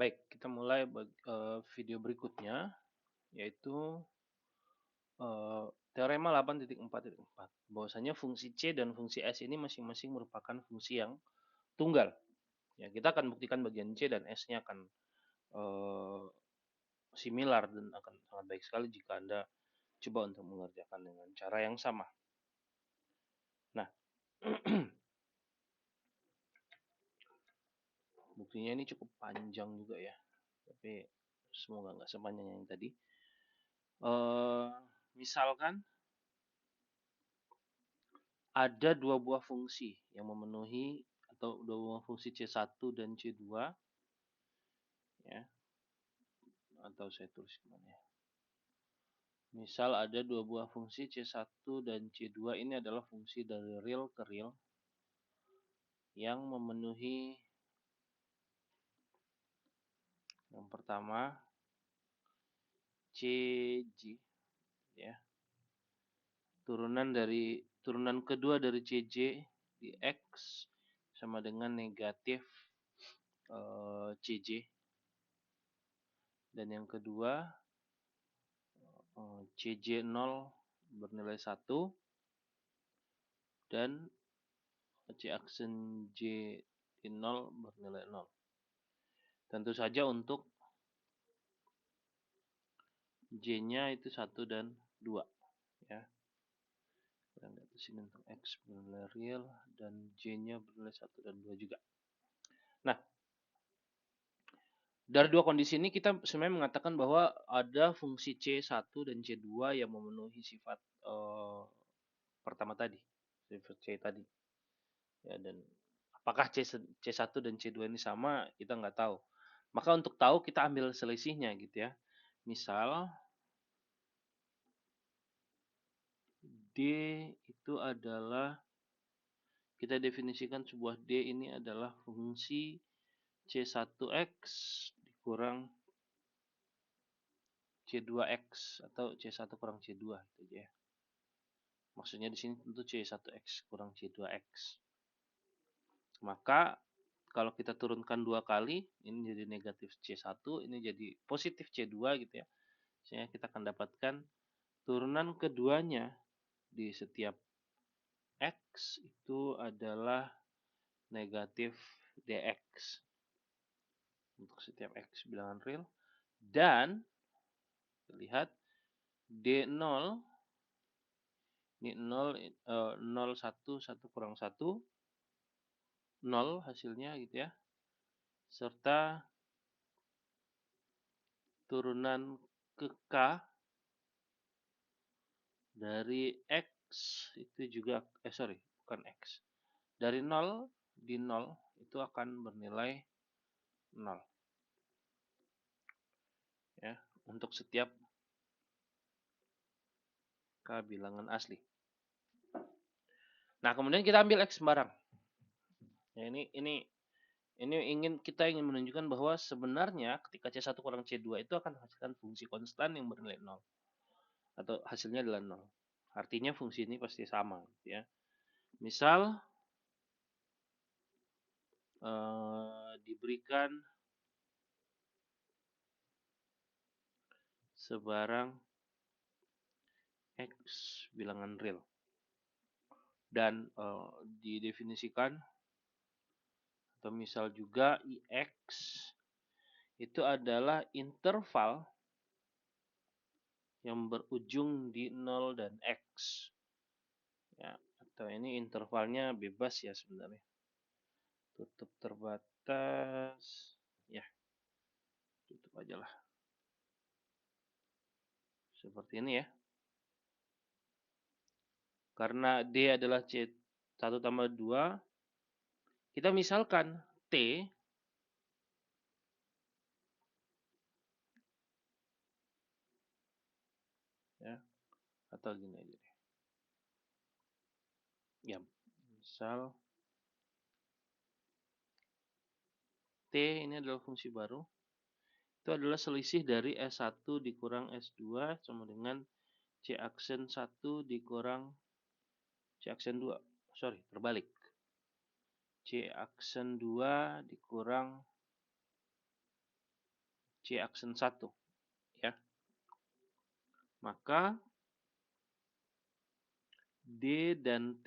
Baik, kita mulai video berikutnya, yaitu teorema 8.4.4. Bahwasanya fungsi C dan fungsi S ini masing-masing merupakan fungsi yang tunggal. Ya, kita akan buktikan bagian C dan S-nya akan eh, similar dan akan sangat baik sekali jika Anda coba untuk mengerjakan dengan cara yang sama. Nah, buktinya ini cukup panjang juga ya, tapi semoga nggak sepanjang yang tadi. Eh, Misalkan ada dua buah fungsi yang memenuhi atau dua buah fungsi C1 dan C2 ya, atau saya tulis gimana ya. Misal ada dua buah fungsi C1 dan C2, ini adalah fungsi dari real ke real yang memenuhi yang pertama CJ ya. Turunan kedua dari CJ di X sama dengan negatif CJ, dan yang kedua CJ0 bernilai 1 dan C aksen J0 bernilai 0. Tentu saja untuk J-nya itu 1 dan 2 ya. Kita lihat di sini untuk X bernilai real dan J-nya bernilai 1 dan 2 juga. Nah, dari dua kondisi ini kita sebenarnya mengatakan bahwa ada fungsi C1 dan C2 yang memenuhi sifat pertama tadi, sifat C tadi. Ya, dan apakah C1 dan C2 ini sama, kita nggak tahu. Maka untuk tahu kita ambil selisihnya gitu ya. Misal D itu adalah, kita definisikan sebuah D ini adalah fungsi C1X dikurang C2X atau C1 kurang C2 gitu aja ya. Maksudnya di sini tentu C1X kurang C2X. Maka kalau kita turunkan dua kali, ini jadi negatif C1, ini jadi positif C2 gitu ya. Sehingga kita akan dapatkan turunan keduanya di setiap X itu adalah negatif DX untuk setiap X bilangan real. Dan lihat D0 ini 0, 0 1 1 kurang 1 0 hasilnya gitu ya. Serta turunan ke K dari X itu juga bukan X. Dari 0 di 0 itu akan bernilai 0. Ya, untuk setiap K bilangan asli. Nah, kemudian kita ambil X sembarang. Ya, kita ingin menunjukkan bahwa sebenarnya ketika C1 kurang C2 itu akan menghasilkan fungsi konstan yang bernilai 0. Atau hasilnya adalah 0. Artinya fungsi ini pasti sama. Ya. Misal diberikan sebarang X bilangan real. Dan didefinisikan, atau misal juga IX itu adalah interval yang berujung di 0 dan X. Ya, atau ini intervalnya bebas ya sebenarnya. Tutup terbatas. Ya, tutup aja lah. Seperti ini ya. Karena D adalah C1 tambah 2, kita misalkan T ya, atau gini aja deh. Ya, misal T ini adalah fungsi baru. Itu adalah selisih dari S1 dikurang S2 sama dengan C aksen 1 dikurang C aksen 2. Terbalik. C aksen 2 dikurang C aksen 1, ya. Maka D dan T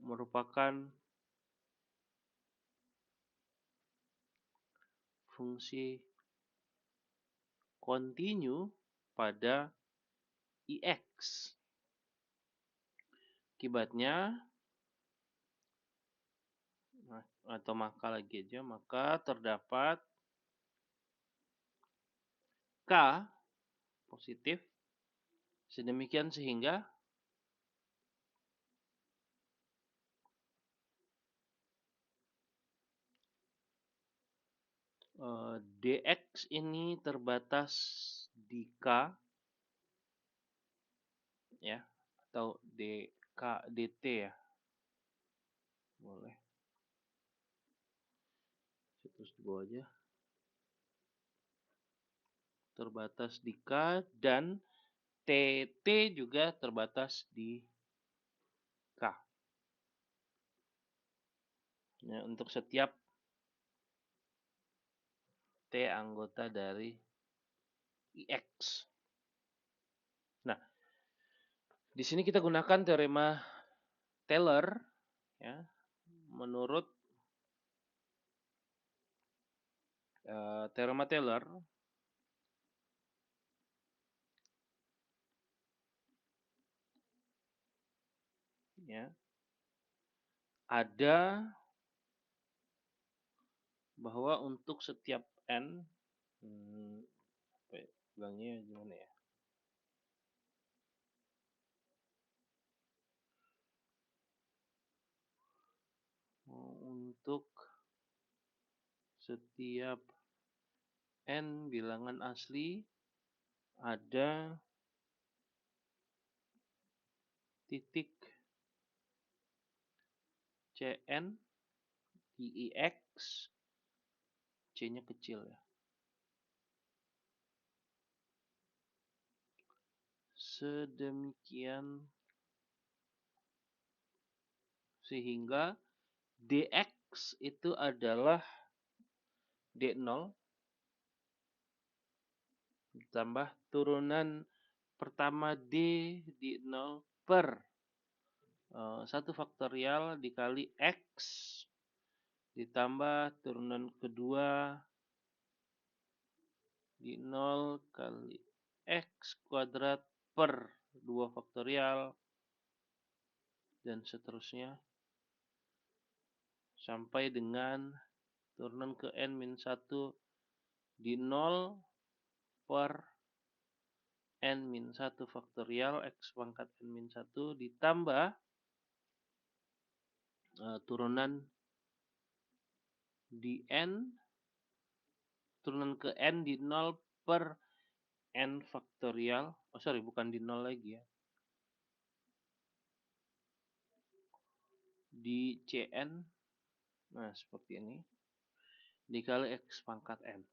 merupakan fungsi kontinu pada IX. Akibatnya, atau maka lagi aja, maka terdapat K positif sedemikian sehingga DX ini terbatas di K, ya, atau DK DT, ya, boleh. Terus di bawah aja. Terbatas di K dan TT juga terbatas di K. Ya, untuk setiap T anggota dari IX. Nah, di sini kita gunakan teorema Taylor, ya. Menurut teorema Taylor, ya, ada bahwa untuk setiap n, bilangnya gimana ya? Untuk setiap n bilangan asli ada titik Cn di IX, C-nya kecil, ya. Sedemikian sehingga DX itu adalah D0 ditambah turunan pertama D di 0 per 1 faktorial dikali X ditambah turunan kedua di 0 kali X kuadrat per 2 faktorial dan seterusnya sampai dengan turunan ke N-1 di 0 per N-1 faktorial X pangkat N-1 ditambah turunan di N, turunan ke N di 0 per N faktorial, bukan di 0 lagi, ya, di Cn, nah seperti ini, dikali X pangkat N.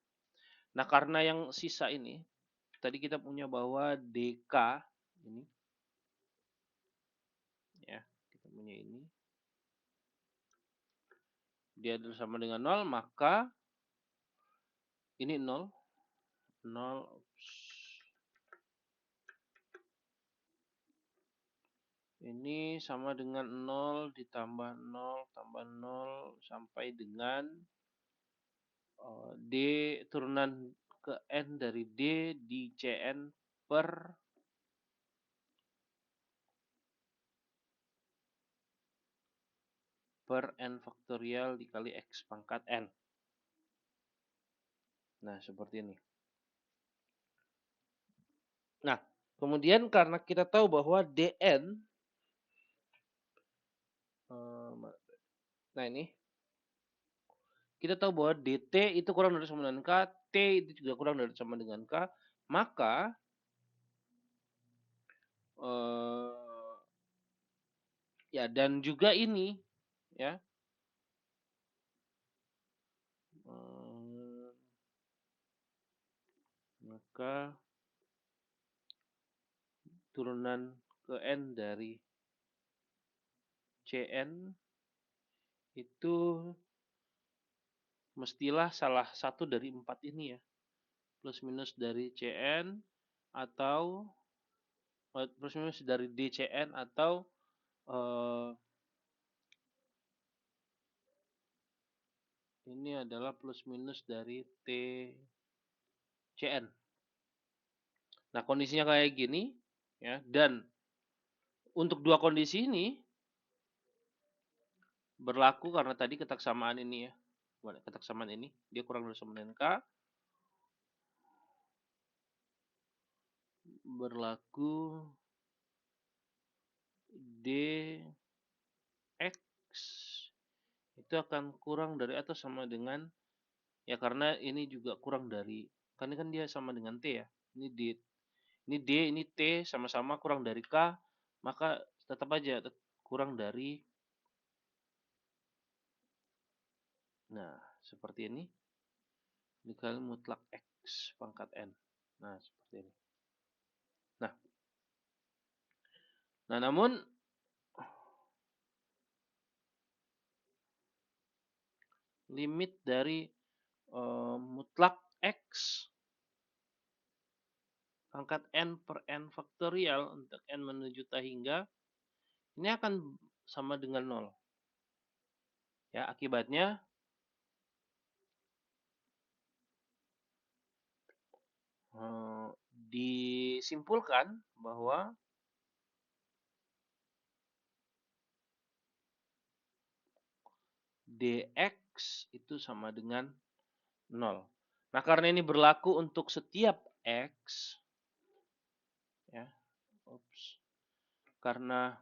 Nah, karena yang sisa ini, tadi kita punya bahwa DK ini, ya, kita punya ini, dia sama dengan 0, maka ini 0, 0, ini sama dengan 0 ditambah 0 tambah 0 sampai dengan D turunan ke N dari D di Cn per N faktorial dikali X pangkat N. Nah, seperti ini. Nah, kemudian karena kita tahu bahwa Dn, nah ini, kita tahu bahwa dt itu kurang dari sama dengan K, T itu juga kurang dari sama dengan K, maka ya, dan juga ini, ya, maka turunan ke N dari Cn itu mestilah salah satu dari 4 ini ya. Plus minus dari CN atau plus minus dari DCN atau ini adalah plus minus dari TCN. Nah, kondisinya kayak gini ya, dan untuk dua kondisi ini berlaku karena tadi ketaksamaan ini ya. Ketaksamaan ini dia kurang dari sama dengan K. Berlaku DX itu akan kurang dari atau sama dengan ya, karena ini juga kurang dari, karena kan dia sama dengan T ya. Ini T sama-sama kurang dari K, maka tetap aja kurang dari. Nah, seperti ini dikali mutlak X pangkat N. Nah, seperti ini. Nah, namun limit dari mutlak X pangkat N per N faktorial untuk N menuju tak hingga ini akan sama dengan 0. Ya, akibatnya disimpulkan bahwa dx itu sama dengan 0. Nah, karena ini berlaku untuk setiap x, ya, karena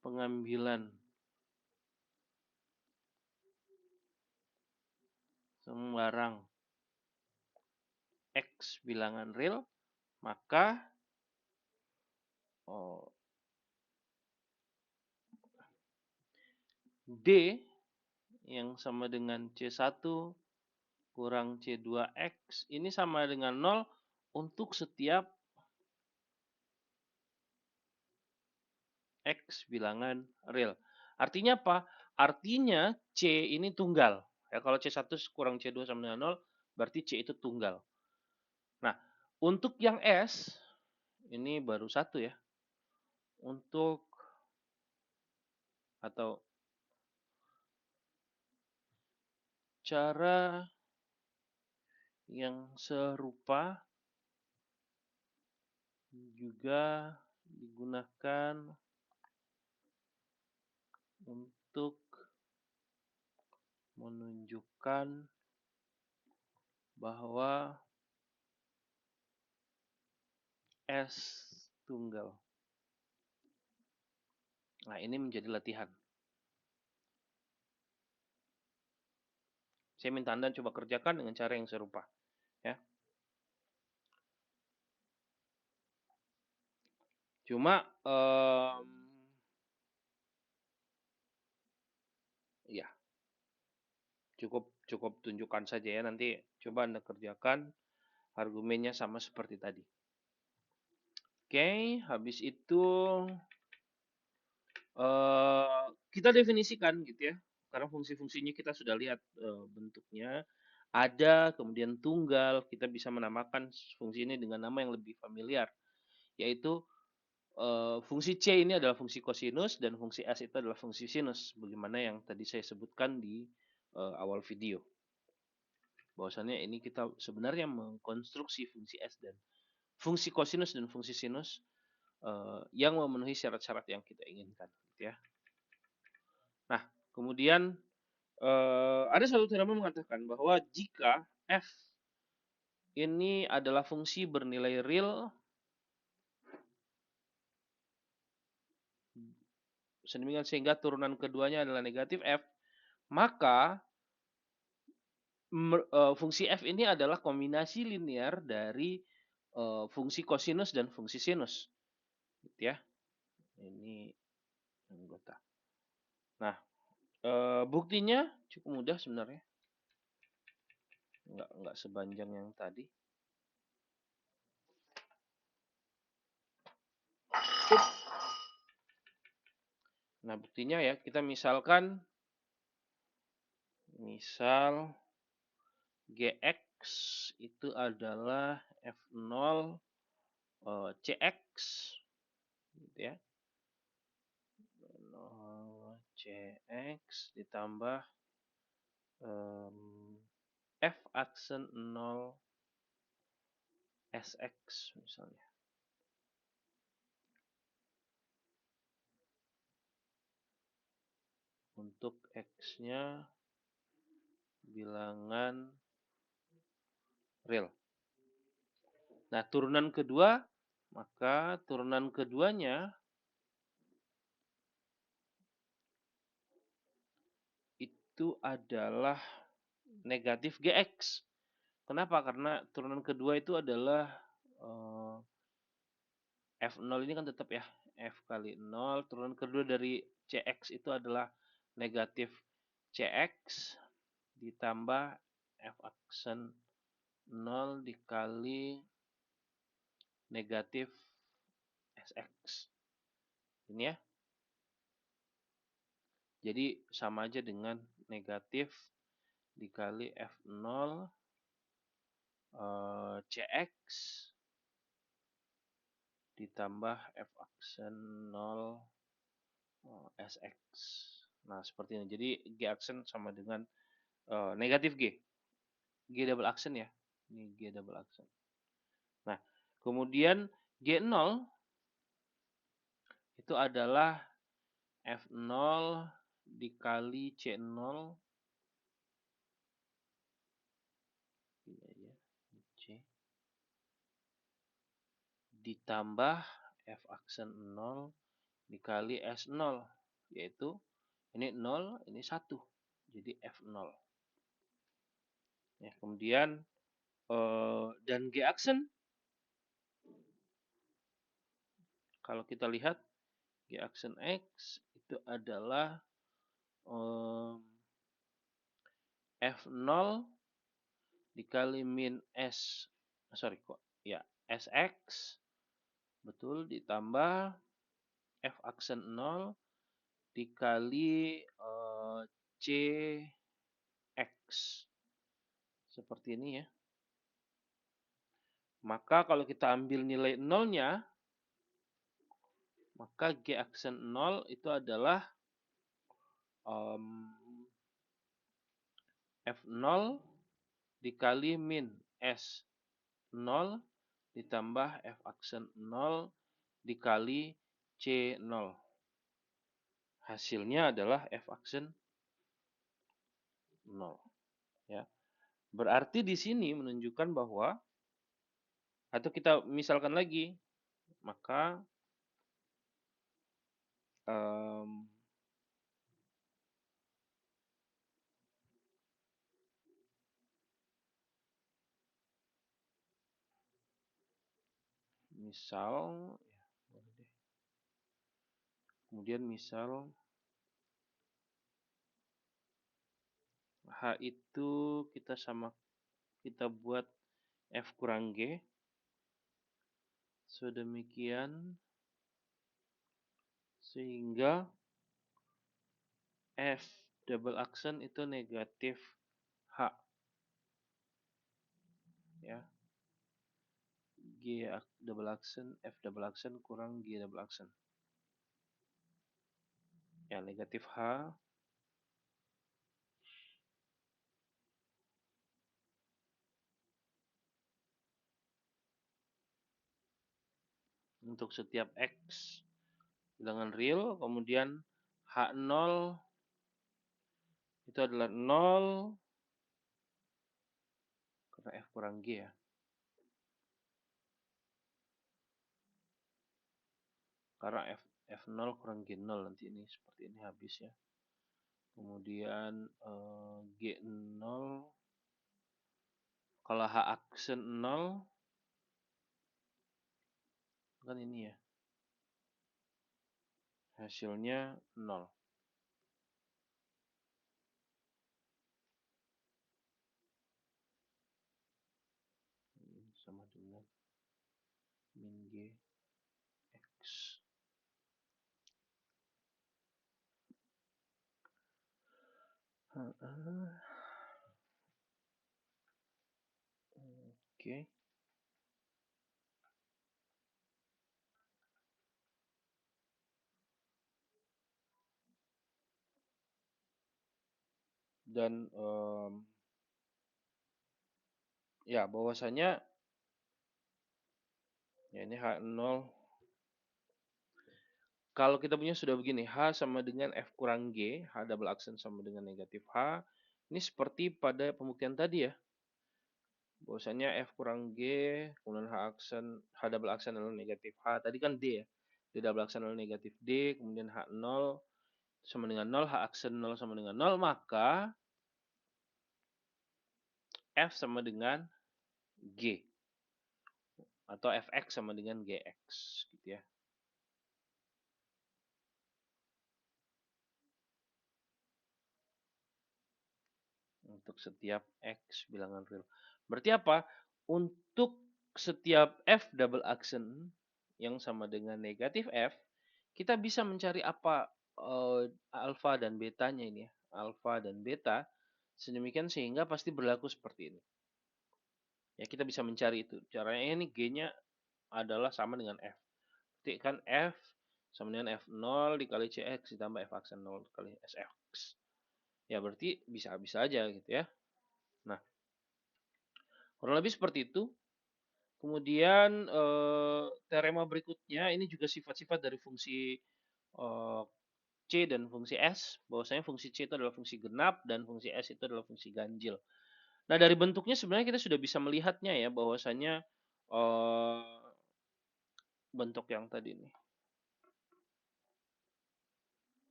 pengambilan sembarang x bilangan real, maka D yang sama dengan C1 kurang C2X ini sama dengan 0 untuk setiap X bilangan real. Artinya apa? Artinya C ini tunggal. Ya, kalau C1 kurang C2 sama dengan 0, berarti C itu tunggal. Nah, untuk yang S, ini baru satu ya. Untuk atau cara yang serupa juga digunakan untuk menunjukkan bahwa S tunggal. Nah, ini menjadi latihan. Saya minta Anda coba kerjakan dengan cara yang serupa. Ya. Cuma, ya, cukup tunjukkan saja ya. Nanti coba Anda kerjakan argumennya sama seperti tadi. Oke, habis itu kita definisikan gitu ya. Karena fungsi-fungsinya kita sudah lihat bentuknya. Ada, kemudian tunggal, kita bisa menamakan fungsi ini dengan nama yang lebih familiar, yaitu fungsi C ini adalah fungsi kosinus dan fungsi S itu adalah fungsi sinus, bagaimana yang tadi saya sebutkan di awal video. Bahwasannya ini kita sebenarnya mengkonstruksi fungsi S dan fungsi kosinus dan fungsi sinus yang memenuhi syarat-syarat yang kita inginkan, gitu ya. Nah, kemudian ada satu teorema mengatakan bahwa jika f ini adalah fungsi bernilai real sedemikian sehingga turunan keduanya adalah negatif f, maka fungsi f ini adalah kombinasi linear dari fungsi kosinus dan fungsi sinus, gitu ya. Ini anggota. Nah, buktinya cukup mudah sebenarnya, nggak sepanjang yang tadi. Nah, buktinya ya, kita misalkan Misal Gx itu adalah F0 Cx gitu ya. Cx ditambah F aksen 0 Sx misalnya. Untuk X-nya bilangan real. Nah, turunan kedua, maka turunan keduanya itu adalah negatif Gx. Kenapa? Karena turunan kedua itu adalah F0 ini kan tetap ya, F kali 0. Turunan kedua dari Cx itu adalah negatif Cx ditambah F aksen 0 dikali negatif Sx. Ini ya. Jadi sama aja dengan negatif dikali F0 Cx ditambah F aksen 0 Sx. Nah, seperti ini. Jadi G aksen sama dengan negatif G. G double aksen ya. Ini G double aksen. Nah, kemudian G0 itu adalah F0 dikali C0 C ditambah F aksen 0 dikali S0, yaitu ini 0, ini 1. Jadi F0. Ya, kemudian dan G aksen, kalau kita lihat G aksen X itu adalah F0 dikali min S, sorry kok, ya Sx, betul, ditambah F aksen 0 dikali Cx. Seperti ini ya. Maka kalau kita ambil nilai 0-nya, maka G aksen 0 itu adalah F0 dikali min S0 ditambah F aksen 0 dikali C0. Hasilnya adalah F aksen 0. Ya. Berarti di sini menunjukkan bahwa, atau kita misalkan lagi, maka misal, kemudian misal H itu kita buat F kurang G, sedemikian sehingga F double aksen itu negatif H, ya. G double aksen, F double aksen kurang G double aksen, ya, negatif H untuk setiap X bilangan real, kemudian H0 itu adalah 0 karena F kurang G ya. Karena F0 kurang G0 nanti ini seperti ini habis ya. Kemudian G0 kalau H aksen 0 kan ini ya. Hasilnya 0. Ini sama dengan min G X. Oke. Dan ya bahwasanya ya ini H0. Kalau kita punya sudah begini, H sama dengan F kurang G, H double aksen sama dengan negatif H. Ini seperti pada pembuktian tadi ya. Bahwasanya F kurang G, kemudian H double aksen adalah negatif H. Tadi kan D ya. D double aksen adalah negatif D, kemudian H0 sama dengan 0, H aksen 0 sama dengan 0, maka F sama dengan G. Atau Fx sama dengan Gx gitu ya. Untuk setiap X bilangan real. Berarti apa? Untuk setiap F double aksen yang sama dengan negatif F, kita bisa mencari apa alfa dan betanya ini ya. Alfa dan beta sedemikian sehingga pasti berlaku seperti ini. Ya, kita bisa mencari itu. Caranya ini G-nya adalah sama dengan F. Ketikkan F sama dengan F0 dikali CX ditambah F aksen 0 dikali SX. Ya, berarti bisa-bisa aja gitu ya. Nah, kurang lebih seperti itu. Kemudian teorema berikutnya ini juga sifat-sifat dari fungsi C dan fungsi S. Bahwasanya fungsi C itu adalah fungsi genap dan fungsi S itu adalah fungsi ganjil. Nah, dari bentuknya sebenarnya kita sudah bisa melihatnya ya bahwasanya bentuk yang tadi nih.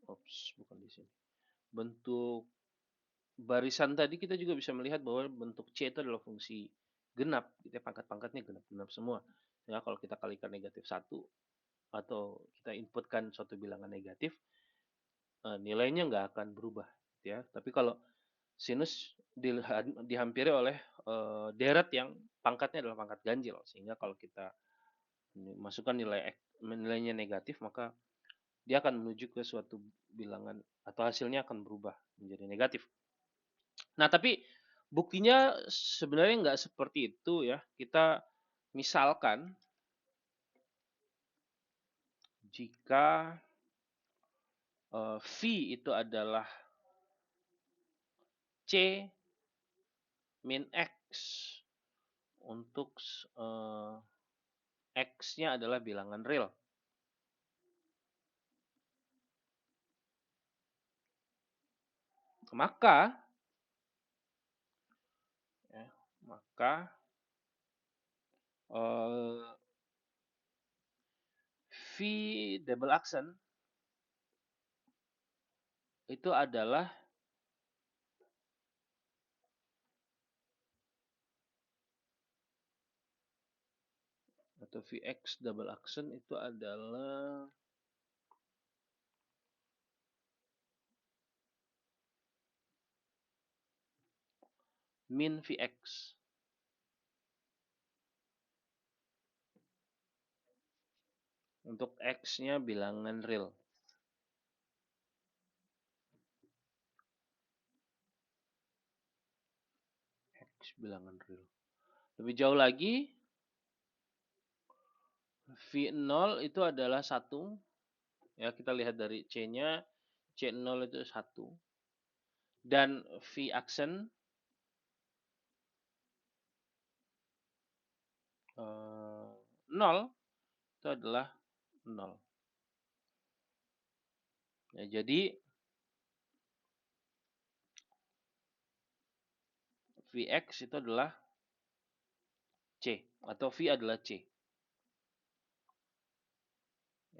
Ops, bukan di sini. Bentuk barisan tadi kita juga bisa melihat bahwa bentuk C itu adalah fungsi genap. Gitu ya, pangkat-pangkatnya genap-genap semua. Ya, kalau kita kalikan negatif 1 atau kita inputkan suatu bilangan negatif, nilainya nggak akan berubah. Ya. Tapi kalau sinus dihampiri oleh deret yang pangkatnya adalah pangkat ganjil. Sehingga kalau kita masukkan nilainya negatif, maka dia akan menuju ke suatu bilangan atau hasilnya akan berubah menjadi negatif. Nah, tapi buktinya sebenarnya nggak seperti itu ya. Kita misalkan jika V itu adalah C min X untuk X-nya adalah bilangan real. Maka ya, maka V double aksen itu adalah atau Vx double aksen itu adalah min Vx. Untuk X-nya bilangan real. X bilangan real. Lebih jauh lagi, V0 itu adalah 1. Ya, kita lihat dari C-nya, C0 itu 1. Dan V aksen 0 itu adalah 0. Ya, jadi Vx itu adalah C atau V adalah C.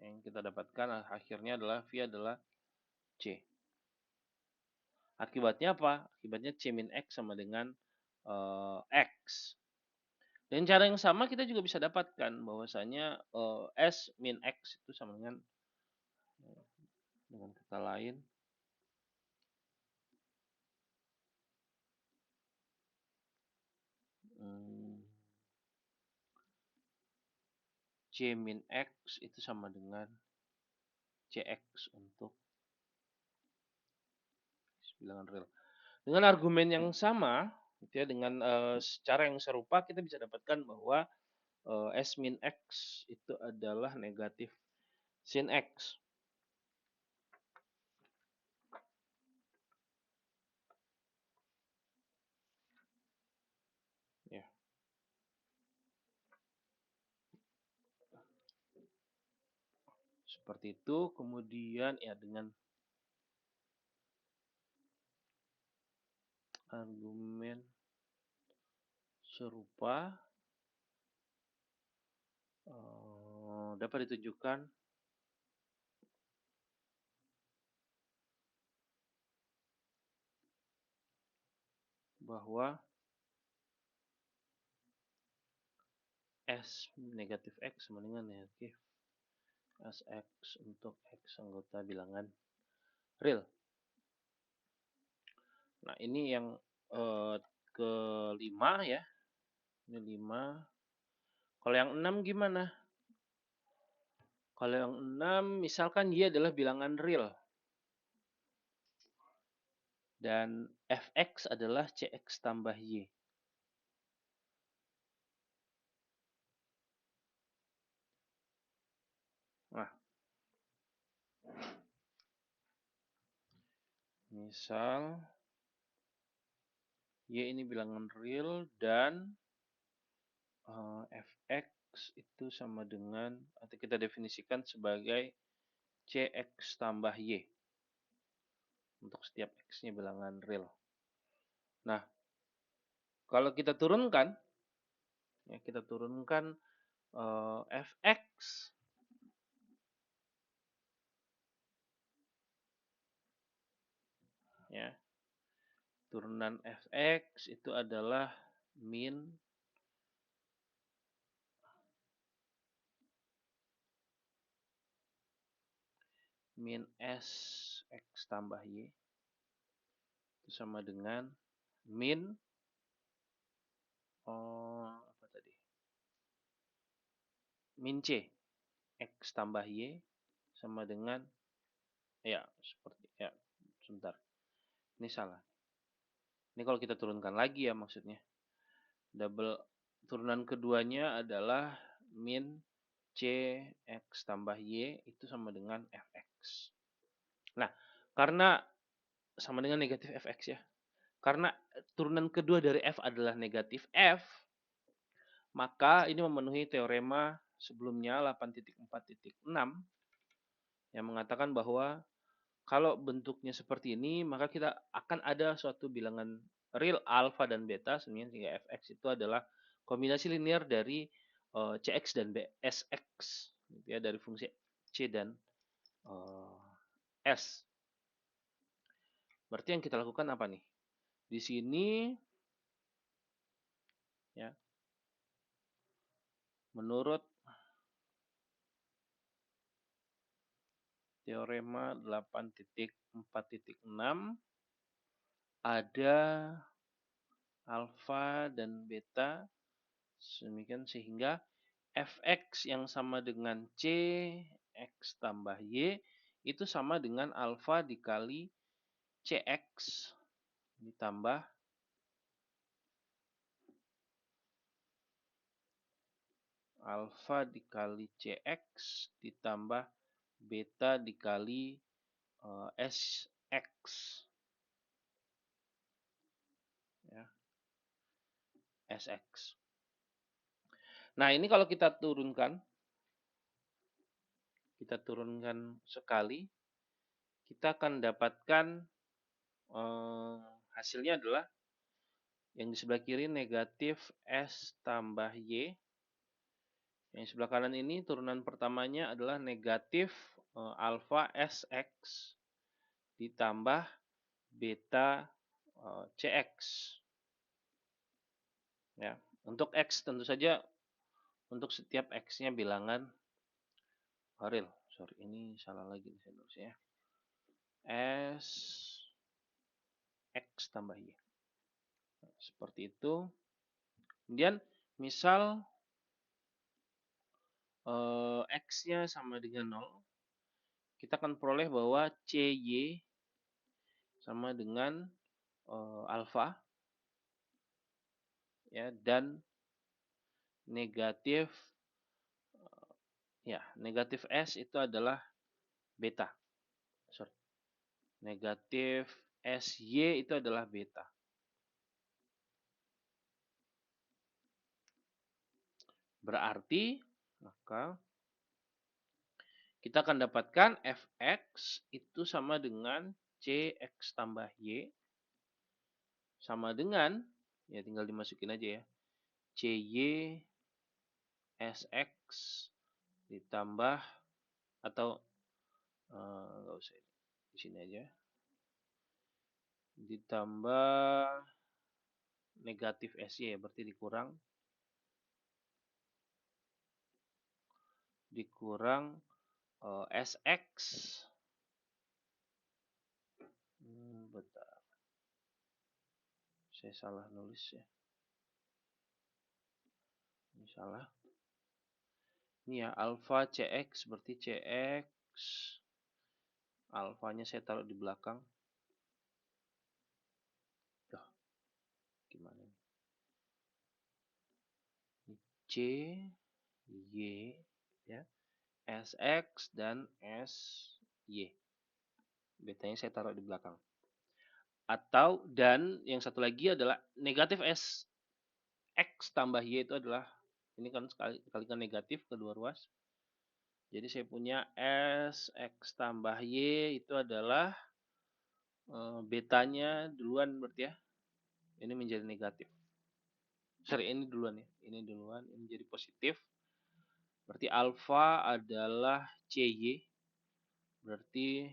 Yang kita dapatkan akhirnya adalah V adalah C. Akibatnya apa? Akibatnya C min X sama dengan X. Dan cara yang sama kita juga bisa dapatkan bahwasanya S min X itu sama dengan kata lain C min X itu sama dengan CX untuk bilangan real. Dengan argumen yang sama, Gitu ya, dengan cara yang serupa kita bisa dapatkan bahwa S min X itu adalah negatif sin X. Ya. Seperti itu, kemudian ya dengan argumen serupa dapat ditunjukkan bahwa S negatif X sama dengan negatif Sx untuk X anggota bilangan real. Nah, ini yang kelima ya. Ini 5. Kalau yang 6 gimana? Kalau yang 6 misalkan Y adalah bilangan real. Dan Fx adalah Cx tambah Y. Nah, misal Y ini bilangan real dan Fx itu sama dengan, atau kita definisikan sebagai Cx tambah Y. Untuk setiap X-nya bilangan real. Nah, kalau kita turunkan, ya kita turunkan Fx ya. Turunan Fx itu adalah min S X tambah Y itu sama dengan min apa tadi? Min C X tambah Y sama dengan ya seperti ya sebentar. Ini salah. Ini kalau kita turunkan lagi ya maksudnya. Double turunan keduanya adalah min C X tambah Y itu sama dengan Fx. Nah, karena sama dengan negatif Fx ya. Karena turunan kedua dari F adalah negatif F, maka ini memenuhi teorema sebelumnya 8.4.6 yang mengatakan bahwa kalau bentuknya seperti ini, maka kita akan ada suatu bilangan real alfa dan beta, sebenarnya sehingga Fx itu adalah kombinasi linear dari Cx dan Sx, gitu ya, dari fungsi C dan S. Berarti yang kita lakukan apa nih? Di sini, ya, menurut teorema 8.4.6 ada alfa dan beta sedemikian sehingga Fx yang sama dengan C X tambah Y itu sama dengan alfa dikali Cx ditambah alfa dikali Cx ditambah beta dikali Sx. Ya. Sx. Nah, ini kalau kita turunkan sekali, kita akan dapatkan hasilnya adalah yang di sebelah kiri negatif S tambah Y. Yang sebelah kanan ini turunan pertamanya adalah negatif alfa Sx ditambah beta Cx. Ya, untuk X tentu saja untuk setiap X-nya bilangan real. Sorry, ini salah lagi ya. S X tambah Y. Nah, seperti itu. Kemudian misal X-nya sama dengan 0, kita akan peroleh bahwa CY sama dengan alfa ya, dan negatif negatif S itu adalah beta. Sorry. Negatif SY itu adalah beta. Berarti maka kita akan dapatkan fx itu sama dengan cx tambah y sama dengan, ya tinggal dimasukin aja ya, cy sx ditambah atau nggak usah di sini aja, ditambah negatif sy berarti dikurang sx. Bentar, saya salah nulis ya, ini salah. Ini ya, alfa cx berarti cx, alfanya saya taruh di belakang. Duh, gimana nih? C, Y, ya, SX dan SY. Betanya saya taruh di belakang. Atau, dan yang satu lagi adalah negatif SX tambah Y itu adalah, ini kan kalikan negatif kedua ruas. Jadi saya punya SX tambah Y itu adalah betanya duluan berarti ya. Ini menjadi negatif. Sorry, ini duluan ya. Ini duluan, ini jadi positif. Berarti alfa adalah CY. Berarti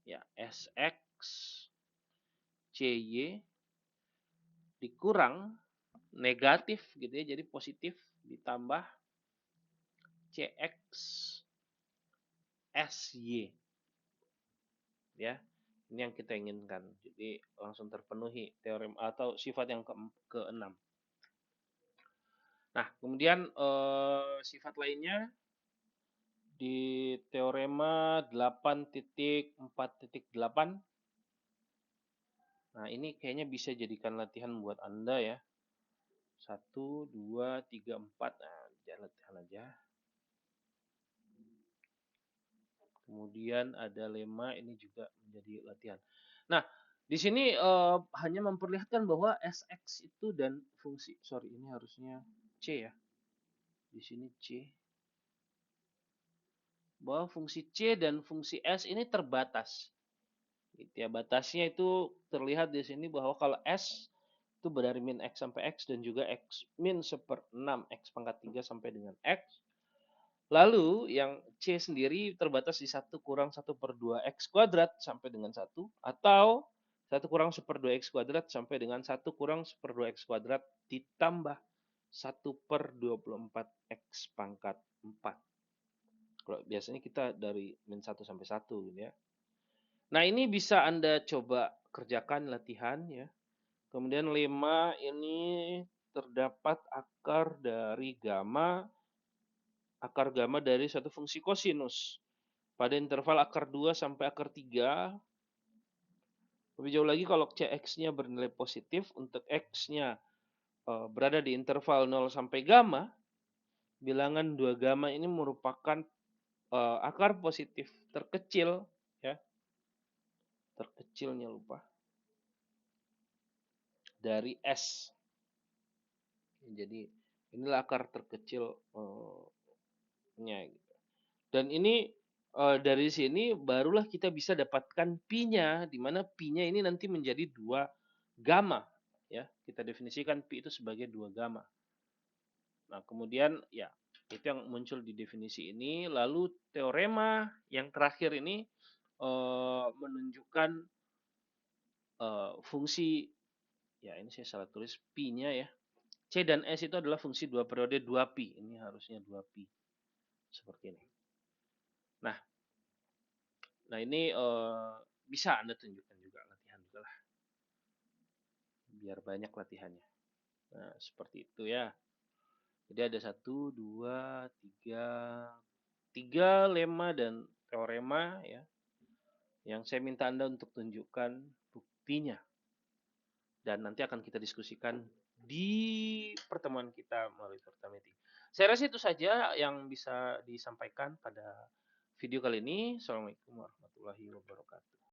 ya SX CY dikurang negatif gitu ya. Jadi positif ditambah CX SY. Ya. Ini yang kita inginkan. Jadi langsung terpenuhi teorem atau sifat yang ke-6. Nah, kemudian sifat lainnya di teorema 8.4.8. Nah, ini kayaknya bisa jadikan latihan buat Anda ya. 1, 2, 3, 4. Nah, jangan latihan aja. Kemudian ada lemma, ini juga menjadi latihan. Nah, di sini hanya memperlihatkan bahwa Sx itu dan fungsi, sorry ini harusnya C ya. Di sini C. Bahwa fungsi C dan fungsi S ini terbatas. Gitu ya, batasnya itu terlihat di sini bahwa kalau S itu dari min X sampai X dan juga X min 1/6 X pangkat 3 sampai dengan X. Lalu yang C sendiri terbatas di 1 kurang 1/2 X kuadrat sampai dengan 1, atau 1 kurang 1/2 X kuadrat sampai dengan 1 kurang 1/2 X kuadrat ditambah 1/24 X pangkat 4. Kalau biasanya kita dari min 1 sampai 1 gitu ya. Nah, ini bisa Anda coba kerjakan latihan ya. Kemudian lemma ini terdapat akar gamma dari satu fungsi kosinus pada interval akar 2 sampai akar 3. Lebih jauh lagi kalau Cx-nya bernilai positif, untuk X-nya berada di interval 0 sampai gamma, bilangan 2 gamma ini merupakan akar positif terkecil ya. Terkecilnya lupa. Dari S. Jadi inilah akar terkecilnya. Dan ini dari sini barulah kita bisa dapatkan pi-nya, di mana pi-nya ini nanti menjadi 2 gamma. Ya, kita definisikan pi itu sebagai 2 gamma. Nah, kemudian ya itu yang muncul di definisi ini. Lalu teorema yang terakhir ini menunjukkan fungsi, ya ini saya salah tulis pi-nya ya. C dan S itu adalah fungsi 2 periode 2pi. Ini harusnya 2pi. Seperti ini. Nah ini bisa Anda tunjukkan juga latihan juga lah. Biar banyak latihannya. Nah seperti itu ya. Jadi ada 1, 2, 3 lemma dan teorema ya. Yang saya minta Anda untuk tunjukkan buktinya. dan nanti akan kita diskusikan di pertemuan kita melalui virtual meeting. Saya rasa itu saja yang bisa disampaikan pada video kali ini. Assalamualaikum warahmatullahi wabarakatuh.